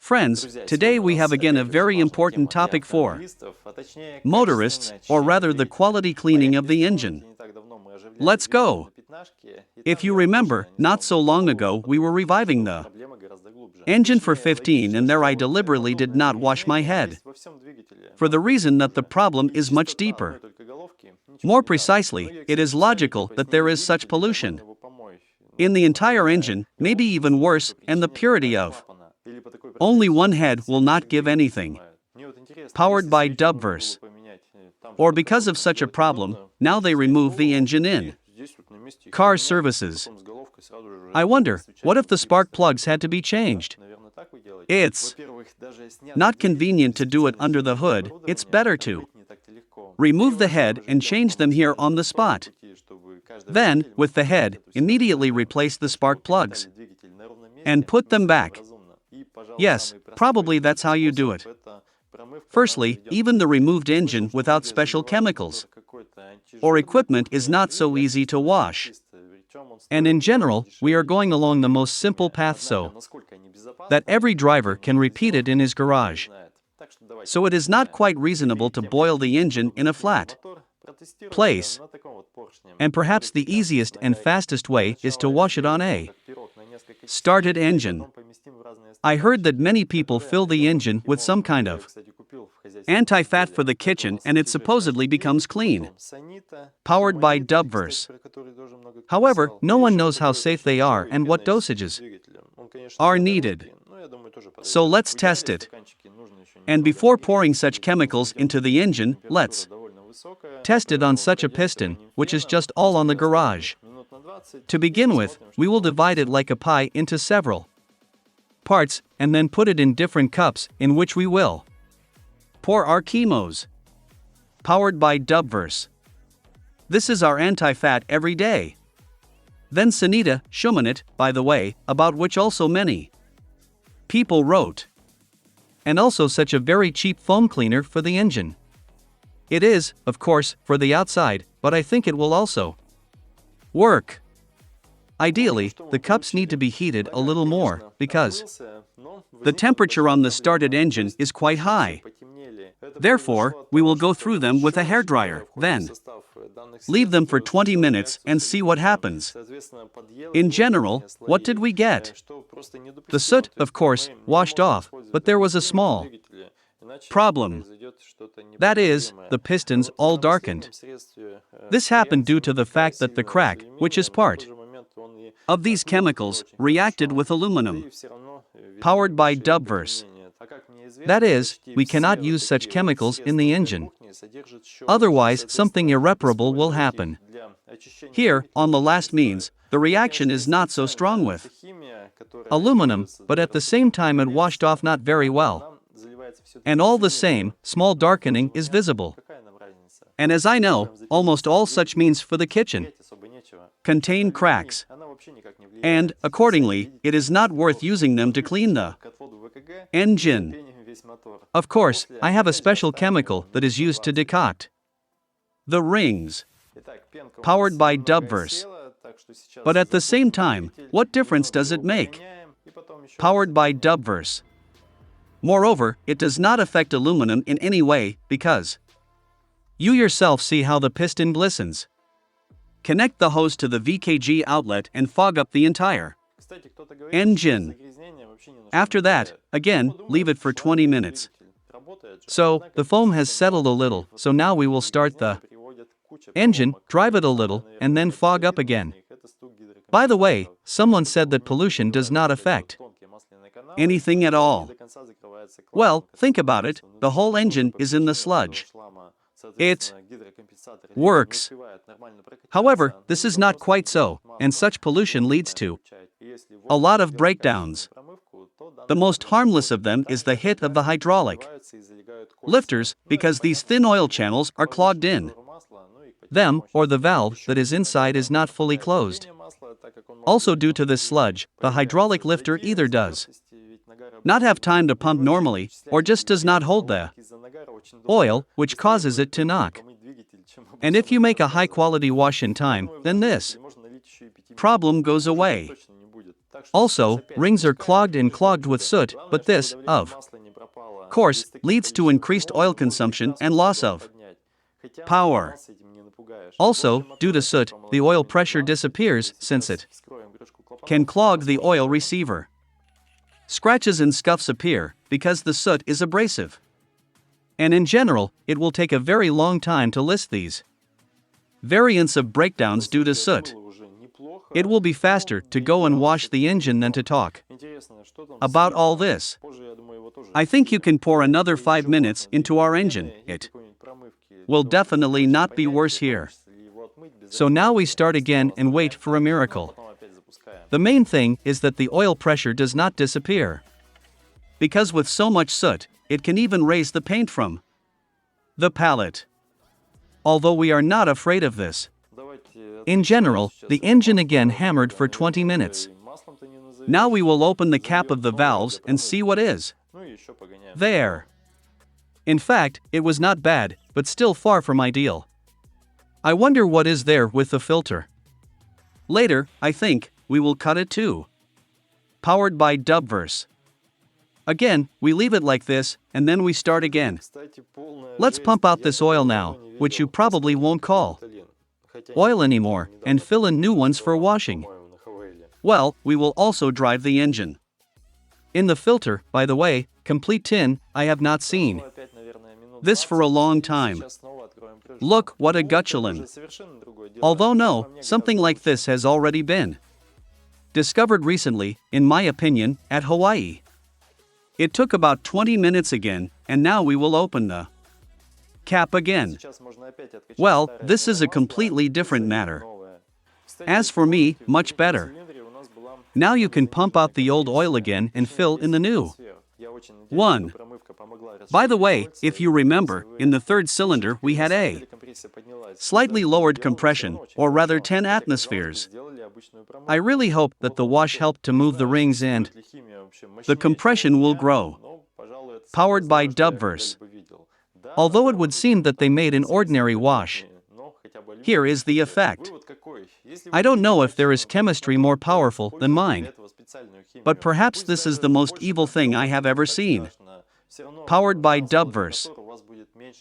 Friends, today we have again a very important topic for motorists, or rather the quality cleaning of the engine. Let's go! If you remember, not so long ago we were reviving the engine for 15 and there I deliberately did not wash my head. For the reason that the problem is much deeper. More precisely, it is logical that there is such pollution in the entire engine, maybe even worse, and the purity of only one head will not give anything. Powered by Dubverse. Or because of such a problem, now they remove the engine in car services. I wonder, what if the spark plugs had to be changed? It's not convenient to do it under the hood, it's better to remove the head and change them here on the spot. Then, with the head, immediately replace the spark plugs and put them back. Yes, probably that's how you do it. Firstly, even the removed engine without special chemicals or equipment is not so easy to wash. And in general, we are going along the most simple path so that every driver can repeat it in his garage. So it is not quite reasonable to boil the engine in a flat place. And perhaps the easiest and fastest way is to wash it on a started engine. I heard that many people fill the engine with some kind of anti-fat for the kitchen and it supposedly becomes clean. Powered by Dubverse. However, no one knows how safe they are and what dosages are needed. So let's test it. And before pouring such chemicals into the engine, let's test it on such a piston, which is just all on the garage. To begin with, we will divide it like a pie into several parts, and then put it in different cups, in which we will pour our chemos. Powered by Dubverse. This is our anti-fat every day. Then Sanita Shumanit, by the way, about which also many people wrote. And also such a very cheap foam cleaner for the engine. It is, of course, for the outside, but I think it will also work. Ideally, the cups need to be heated a little more, because the temperature on the started engine is quite high. Therefore, we will go through them with a hairdryer, then leave them for 20 minutes and see what happens. In general, what did we get? The soot, of course, washed off, but there was a small problem. That is, the pistons all darkened. This happened due to the fact that the crack, which is part of these chemicals, reacted with aluminum. Powered by Dubverse. That is, we cannot use such chemicals in the engine. Otherwise, something irreparable will happen. Here, on the last means, the reaction is not so strong with aluminum, but at the same time it washed off not very well. And all the same, small darkening is visible. And as I know, almost all such means for the kitchen contain cracks. And, accordingly, it is not worth using them to clean the engine. Of course, I have a special chemical that is used to decoct the rings. Powered by Dubverse. But at the same time, what difference does it make? Powered by Dubverse. Moreover, it does not affect aluminum in any way, because you yourself see how the piston glistens. Connect the hose to the VKG outlet and fog up the entire engine. After that, again, leave it for 20 minutes. So, the foam has settled a little, so now we will start the engine, drive it a little, and then fog up again. By the way, someone said that pollution does not affect anything at all. Well, think about it, the whole engine is in the sludge. It works. However, this is not quite so, and such pollution leads to a lot of breakdowns. The most harmless of them is the hit of the hydraulic lifters, because these thin oil channels are clogged in them, or the valve that is inside is not fully closed. Also due to this sludge, the hydraulic lifter either does not have time to pump normally, or just does not hold the oil, which causes it to knock. And if you make a high-quality wash in time, then this problem goes away. Also, rings are clogged with soot, but this, of course, leads to increased oil consumption and loss of power. Also, due to soot, the oil pressure disappears since it can clog the oil receiver. Scratches and scuffs appear because the soot is abrasive. And in general, it will take a very long time to list these variants of breakdowns due to soot. It will be faster to go and wash the engine than to talk about all this. I think you can pour another 5 minutes into our engine. It will definitely not be worse here. So now we start again and wait for a miracle. The main thing is that the oil pressure does not disappear. Because with so much soot, it can even raise the paint from the palette. Although we are not afraid of this. In general, the engine again hammered for 20 minutes. Now we will open the cap of the valves and see what is there. In fact, it was not bad, but still far from ideal. I wonder what is there with the filter. Later, I think, we will cut it too. Powered by Dubverse. Again, we leave it like this, and then we start again. Let's pump out this oil now, which you probably won't call oil anymore, and fill in new ones for washing. Well, we will also drive the engine. In the filter, by the way, complete tin, I have not seen this for a long time. Look, what a gutulin. Although no, something like this has already been discovered recently, in my opinion, at Hawaii. It took about 20 minutes again, and now we will open the cap again. Well, this is a completely different matter. As for me, much better. Now you can pump out the old oil again and fill in the new one. By the way, if you remember, in the third cylinder we had a slightly lowered compression, or rather 10 atmospheres. I really hope that the wash helped to move the rings and the compression will grow. Powered by Dubverse. Although it would seem that they made an ordinary wash. Here is the effect. I don't know if there is chemistry more powerful than mine. But perhaps this is the most evil thing I have ever seen. Powered by Dubverse.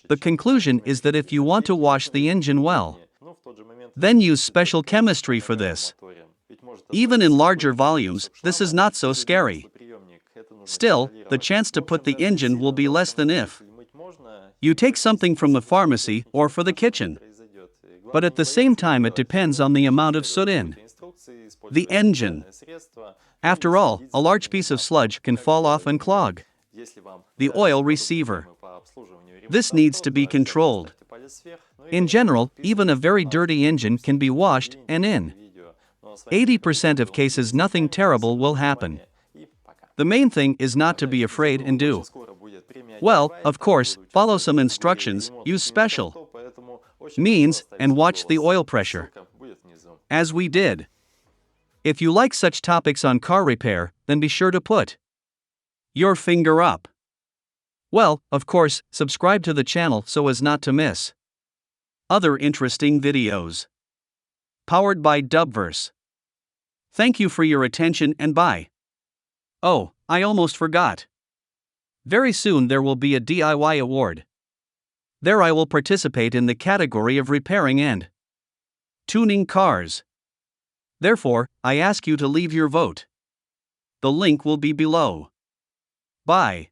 The conclusion is that if you want to wash the engine well, then use special chemistry for this. Even in larger volumes, this is not so scary. Still, the chance to put the engine will be less than if you take something from the pharmacy or for the kitchen. But at the same time, it depends on the amount of soot in the engine. After all, a large piece of sludge can fall off and clog the oil receiver. This needs to be controlled. In general, even a very dirty engine can be washed, and in 80% of cases nothing terrible will happen. The main thing is not to be afraid and do well, of course, follow some instructions, use special means, and watch the oil pressure. As we did. If you like such topics on car repair, then be sure to put your finger up. Well, of course, subscribe to the channel so as not to miss other interesting videos. Powered by Dubverse. Thank you for your attention and bye. Oh, I almost forgot. Very soon there will be a DIY award. There I will participate in the category of repairing and tuning cars. Therefore, I ask you to leave your vote. The link will be below. Bye.